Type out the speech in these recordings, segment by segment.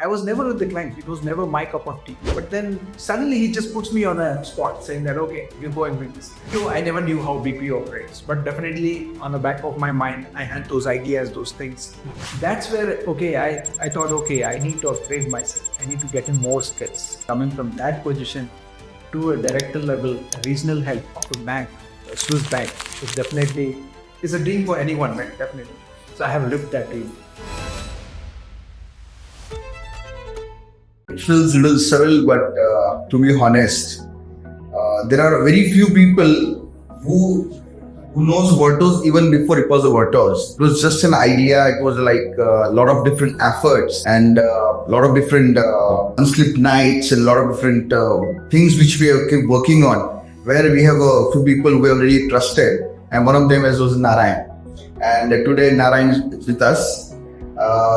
I was never with the client. It was never my cup of tea. But then suddenly he just puts me on a spot saying that, okay, you go and bring this. I never knew how BPO operates, but definitely on the back of my mind, I had those ideas, those things. That's where, I thought, I need to upgrade myself. I need to get in more skills. Coming from that position to a director level, a regional head of a bank, a Swiss bank, is definitely is a dream for anyone, right? Definitely. So I have lived that dream. It feels a little surreal, but to be honest, there are very few people who knows Vertoz even before it was a Vertoz. It was just an idea. It was like a lot of different efforts and a lot of different unslept nights and a lot of different things which we have kept working on. Where we have a few people we already trusted, and one of them was Narayan. And today Narayan is with us.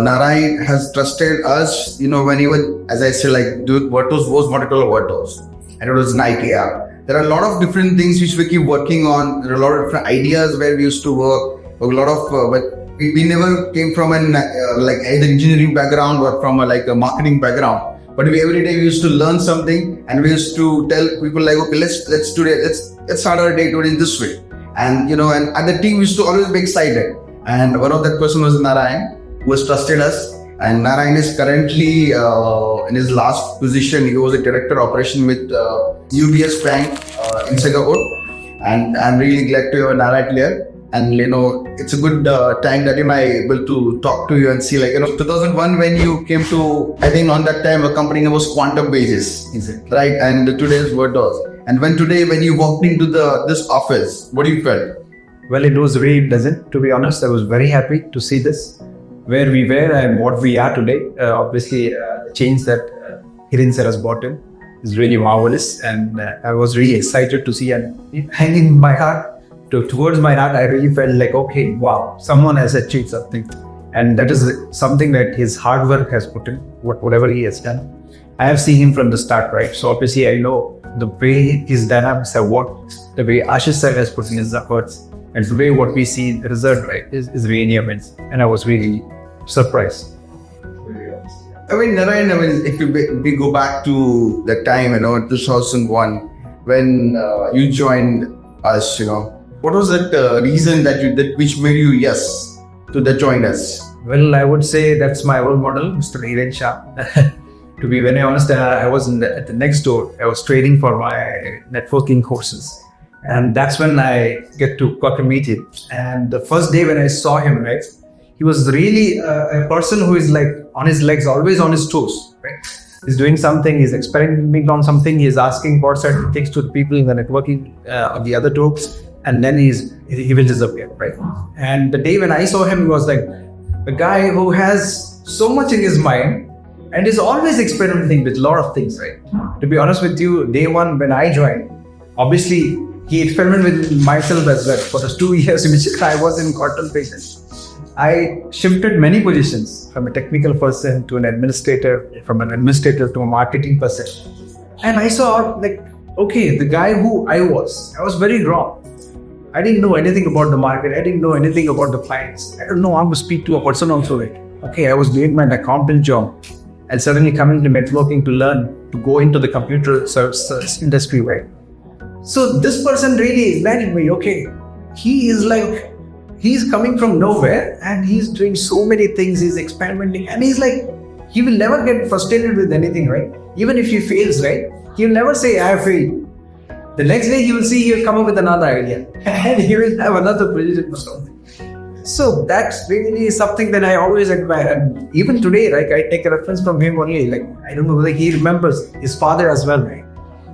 Narayan has trusted us, when even, as I said, Vertoz was not at all a Vertoz, and it was an idea. There are a lot of different things which we keep working on. There are a lot of different ideas where we used to work. A lot of, but we never came from an either engineering background or from a marketing background. But every day we used to learn something, and we used to tell people okay, let's today, let's start our day today in this way. And and the team used to always be excited. And one of that person was Narayan, who has trusted us. And Narayan is currently in his last position. He was a director of operation with UBS Bank in Singapore. And I'm really glad to have Narayan here. And it's a good time that I'm able to talk to you and see 2001 when you came to, I think on that time a company name was Quantum Basis, right? And today is Vertoz. And when you walked into this office, what do you felt? Well, it was very pleasant, to be honest. I was very happy to see this, where we were and what we are today. Obviously, the change that Hiren Shah has brought in is really marvelous, and I was really excited to see. And in my heart, towards my heart, I really felt like, okay, wow, someone has achieved something, and that is something that his hard work has put in. Whatever he has done, I have seen him from the start, right? So obviously, I know the way his dynamics have worked, the way Ashish sir has put in his efforts, and the way what we see the result, right, is really immense. And I was really surprised. Narayan, if we go back to the time, 2001, when you joined us, what was that reason that which made you yes to join us? Well, I would say that's my role model, Mr. Hiren Shah. To be very honest, I was at the next door. I was training for my networking courses. And that's when I got to meet him. And the first day when I saw him, right, he was really a person who is on his legs, always on his toes, right? He's doing something, he's experimenting on something, he's asking for certain things to the people in the networking of the other doors, and then he will disappear, right? And the day when I saw him, he was like a guy who has so much in his mind and is always experimenting with a lot of things, right? To be honest with you, day one when I joined, obviously he experimented with myself as well. For the 2 years in which I was in contemplation, I shifted many positions, from a technical person to an administrator, from an administrator to a marketing person. And I saw the guy who I was very wrong. I didn't know anything about the market. I didn't know anything about the clients. I don't know how to speak to a person also, right? Okay, I was doing my accountant job and suddenly coming to networking to learn, to go into the computer services industry, right? So this person really ignited me. Okay, he's coming from nowhere and he's doing so many things, he's experimenting, and he will never get frustrated with anything, right? Even if he fails, right? He will never say, I failed. The next day he will come up with another idea and he will have another position for something. So that's really something that I always admire. And even today, I take a reference from him only. I don't know whether he remembers his father as well, right?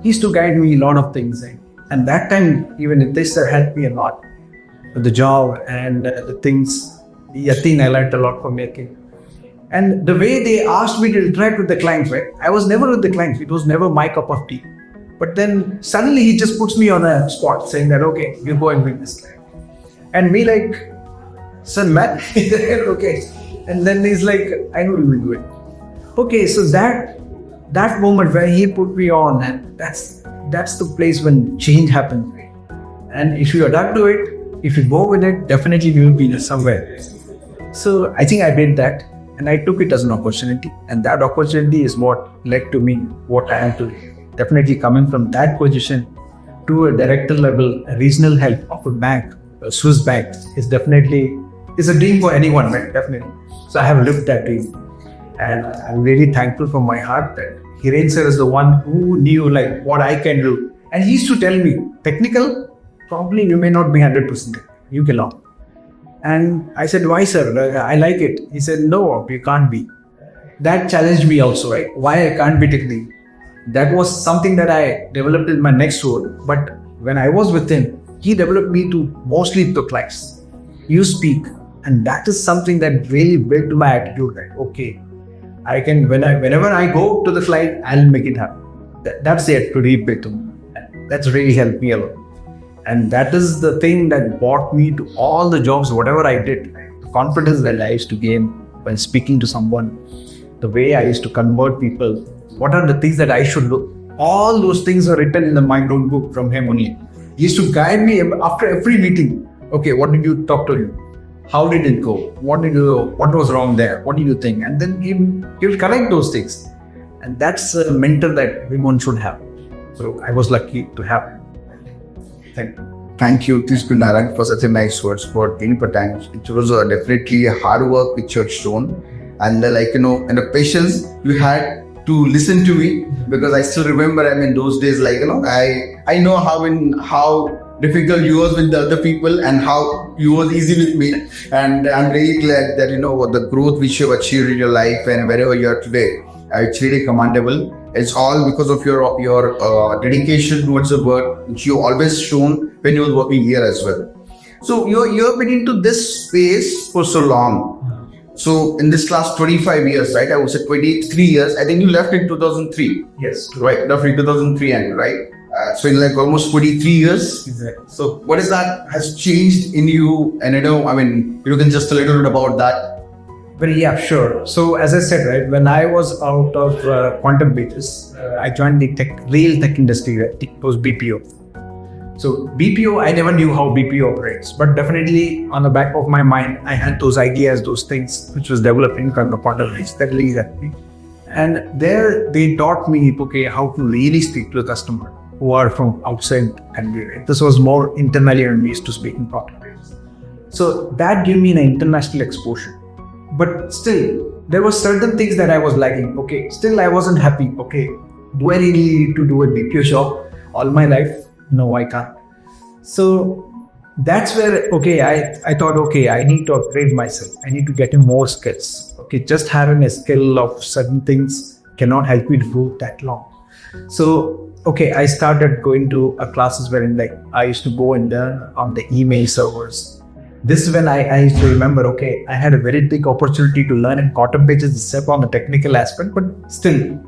He used to guide me a lot of things, right? And that time, even this helped me a lot. The job and the things, I learned a lot from making. And the way they asked me to interact with the clients, right? I was never with the clients. It was never my cup of tea. But then suddenly he just puts me on a spot saying that, okay, you go and bring this client. And me son, man, okay. And then he's like, I know you will do it. Okay, so that moment where he put me on, and that's the place when change happens, right? And if you adapt to it, if you go with it, definitely you will be somewhere. So I think I did that, And I took it as an opportunity. And that opportunity is what led to me what I am today. Definitely coming from that position to a director level, a regional head of a bank, a Swiss bank, is a dream for anyone, right? Definitely. So I have lived that dream. And I'm really thankful from my heart that Hiren sir is the one who knew like what I can do. And he used to tell me, technical, probably you may not be 100%. You can learn. And I said, why sir? I like it. He said, no, you can't be. That challenged me also, right? Why I can't be technical. That was something that I developed in my next role. But when I was with him, he developed me to mostly to clients. You speak. And that is something that really built my attitude, right? Okay, I can, whenever I go to the client, I'll make it happen. That's it, to rebuild to me. That's really helped me a lot. And that is the thing that brought me to all the jobs, whatever I did. The confidence that I used to gain when speaking to someone, the way I used to convert people, what are the things that I should do. All those things are written in the My Notebook from him only. He used to guide me after every meeting. Okay, what did you talk to him? How did it go? What was wrong there? What did you think? And then he'll correct those things. And that's a mentor that everyone should have. So I was lucky to have. Thank you. Thank you, Narayan, for such a nice words for being Patang. It was definitely a hard work which you have shown. And and the patience you had to listen to me, because I still remember, those days, I know how difficult you was with the other people and how you was easy with me. And I'm really glad that, the growth which you have achieved in your life and wherever you are today, it's really commendable. It's all because of your dedication towards the work, which you always shown when you were working here as well. So you have been into this space for so long. So in this last 25 years, right? I would say 23 years. I think you left in 2003. Yes. Right, roughly 2003 end, right? So in almost 23 years. Exactly. So what is that has changed in you? And you can just a little bit about that. Well, yeah, sure. So as I said, right, when I was out of quantum pages, I joined the real tech industry, right? It was BPO. So BPO, I never knew how BPO operates, but definitely on the back of my mind, I had those ideas, those things which was developing from the quantum pages that really helped me. And there they taught me, okay, how to really speak to the customer who are from outside country. Right? This was more internally and we used to speak in quantum pages. So that gave me an international exposure. But still, there were certain things that I was lacking. Okay, still I wasn't happy. Okay, do I really need to do a BPO job all my life? No, I can't. So that's where, okay, I thought, okay, I need to upgrade myself. I need to get in more skills. Okay, just having a skill of certain things cannot help me to go that long. So, okay, I started going to classes wherein I used to go and learn on the email servers. This is when I used to remember, okay, I had a very big opportunity to learn in quantum pages itself on the technical aspect, but still,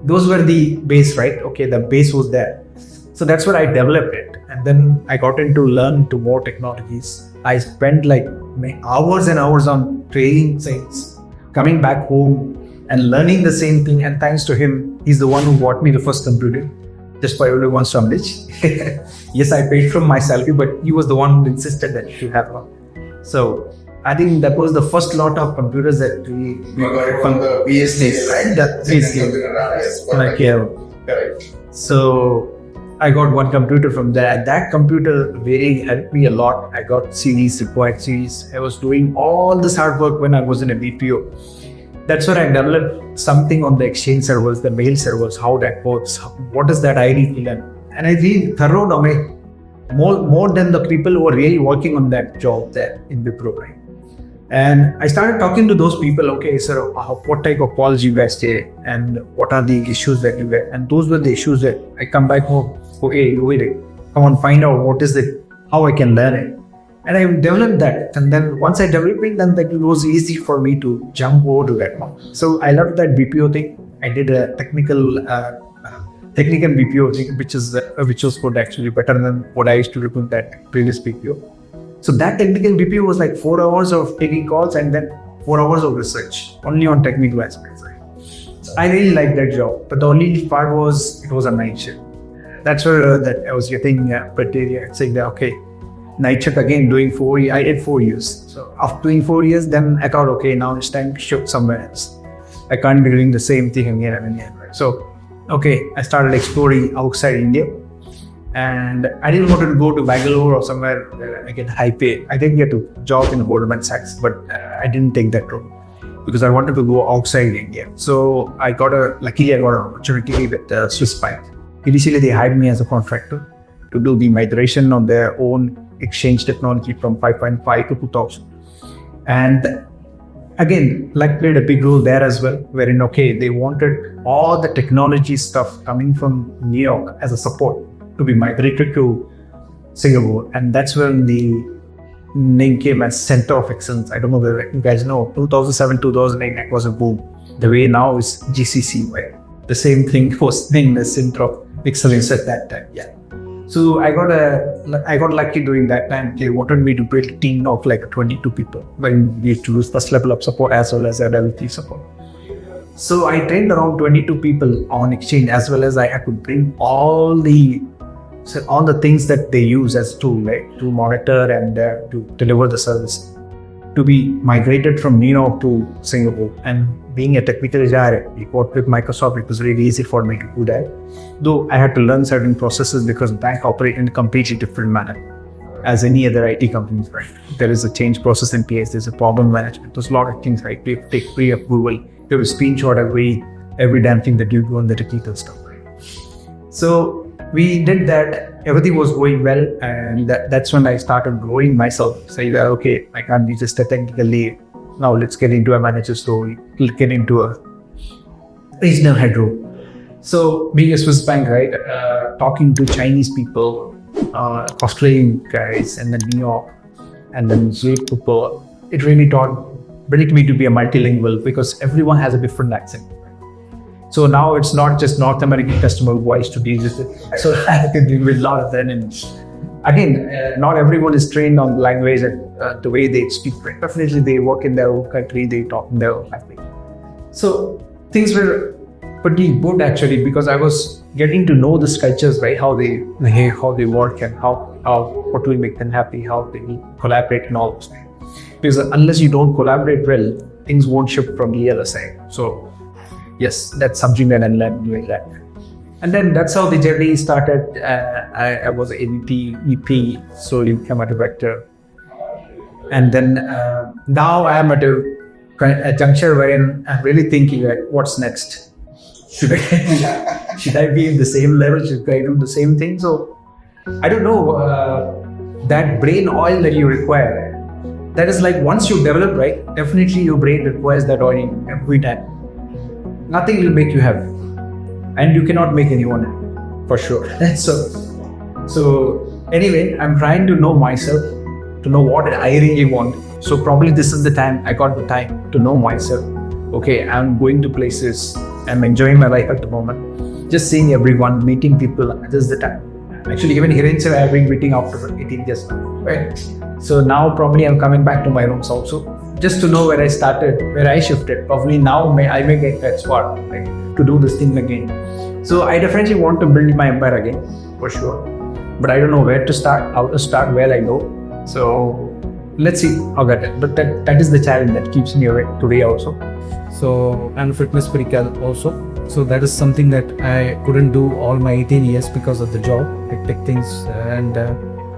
those were the base, right? Okay, the base was there. So that's where I developed it. And then I got into learn to more technologies. I spent hours and hours on training things, coming back home and learning the same thing. And thanks to him, he's the one who bought me the first computer, just for everyone's knowledge. Yes, I paid from my salary, but he was the one who insisted that you should have one. So I think that was the first lot of computers that we got it from the PS right? That PS Correct. So I got one computer from there. That computer really helped me a lot. I got CDs, required CDs. I was doing all this hard work when I was in a BPO. That's where I developed something on the exchange servers, the mail servers, how that works, what is that I need to learn. And I really thorough more than the people who were really working on that job there in Wipro, right? And I started talking to those people, okay, sir, what type of calls you guys take and what are the issues that you get? And those were the issues that I come back home, okay, wait, come on, find out what is it, how I can learn it. And I developed that. And then once I developed it, then it was easy for me to jump over to that one. So I loved that BPO thing. I did a technical BPO thing, which was good, actually better than what I used to do in that previous BPO. So that technical BPO was 4 hours of taking calls and then 4 hours of research, only on technical aspects. So I really liked that job, but the only part was it was a night shift. That's where that I was getting criteria saying that, okay, night shift again, doing 4 years. I did 4 years. So after doing 4 years, then I thought, okay, now it's time to shift somewhere else. I can't be doing the same thing again and again. Right? So, okay, I started exploring outside India. And I didn't want to go to Bangalore or somewhere where I get high pay. I didn't get a job in Goldman Sachs, but I didn't take that road because I wanted to go outside India. So luckily I got an opportunity with Swiss Bank. Initially, they hired me as a contractor to do the migration of their own exchange technology from 5.5 to 2000. And again, luck played a big role there as well, wherein, okay, they wanted all the technology stuff coming from New York as a support to be migrated to Singapore. And that's when the name came as Center of Excellence. I don't know whether you guys know, 2007, 2008, that was a boom. The way now is GCC, right? The same thing was named the Center of Excellence at that time. Yeah. So I got lucky during that time. They wanted me to build a team of like 22 people when we used to do first level of support as well as LLT support. So I trained around 22 people on Exchange, as well as I had to bring all the things that they use as tool, like to monitor and to deliver the service, to be migrated from New York to Singapore. And being a technical guy, we worked with Microsoft. It was really easy for me to do that. Though I had to learn certain processes because bank operate in a completely different manner as any other IT companies, right? There is a change process in PS, there's a problem management, there's a lot of things, right? We have to take pre-approval, you have to screenshot every damn thing that you do on the technical stuff, right? So we did that, everything was going well, and that's when I started growing myself, saying that, okay, I can't be just a technical lead. Now let's get into a manager's role, let's get into a regional head role. So being a Swiss bank, right, talking to Chinese people, Australian guys, and then New York, and then Zurich people, it really built me to be a multilingual because everyone has a different accent. So now it's not just North American customer voice to deal with it. So I can deal with a lot of them. And again, not everyone is trained on language and the way they speak. Right? Definitely, they work in their own country, they talk in their own language. So things were pretty good actually, because I was getting to know the cultures, right? How they behave, how they work, and what will make them happy, how they collaborate, and all those things. Because unless you don't collaborate well, things won't shift from the other side. So yes, that's something that I learned doing that. And then that's how the journey started. I was an EP, so you become a director. And then now I am at a juncture wherein I'm really thinking, like, what's next? Should I be in the same level? Should I do the same thing? So I don't know, that brain oil that you require, that is like once you develop, right, definitely your brain requires that oil every time. Nothing will make you happy, and you cannot make anyone happy, for sure. So anyway, I'm trying to know myself, to know what I really want. So probably this is the time I got the time to know myself. Okay, I'm going to places, I'm enjoying my life at the moment, just seeing everyone, meeting people. This is the time. Actually, even Hiren Shah, I've been meeting after 18 years now, right? So now probably I'm coming back to my rooms also, just to know where I started, where I shifted. Probably now I may get that spot, right, to do this thing again. So I definitely want to build my empire again, for sure. But I don't know where to start, how to start, where I go. So let's see how that. But that is the challenge that keeps me awake today also. So I'm a fitness freak also. So that is something that I couldn't do all my 18 years because of the job, hectic things, and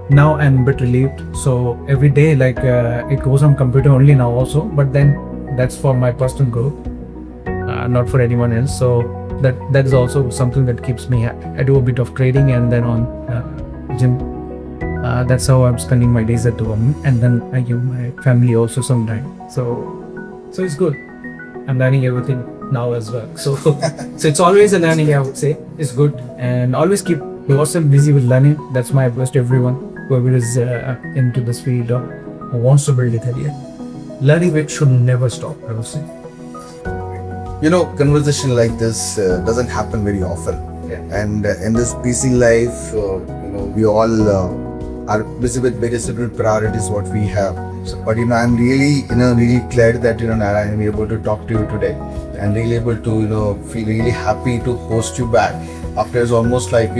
now I'm a bit relieved. So every day, like it goes on computer only now also, but then that's for my personal growth, not for anyone else. So that is also something that keeps me happy. I do a bit of trading and then on gym. That's how I'm spending my days at the moment, and then I give my family also some time. So it's good. I'm learning everything now as well. So it's always a learning, I would say. It's good, and always keep yourself busy with learning. That's my advice to everyone, whoever is into this field or wants to build a career. Learning which should never stop, I would say. You know, conversation like this doesn't happen very often. Yeah. And in this busy life, we all are busy with various different priorities what we have. But I'm really glad that Narayan, I'm able to talk to you today, and really able to feel really happy to host you back after it's almost like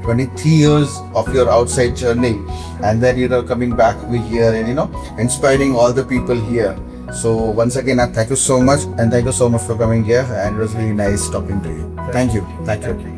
23 years of your outside journey, and then coming back over here and inspiring all the people here. So once again, thank you so much, and thank you so much for coming here, and it was really nice talking to you. Thank you.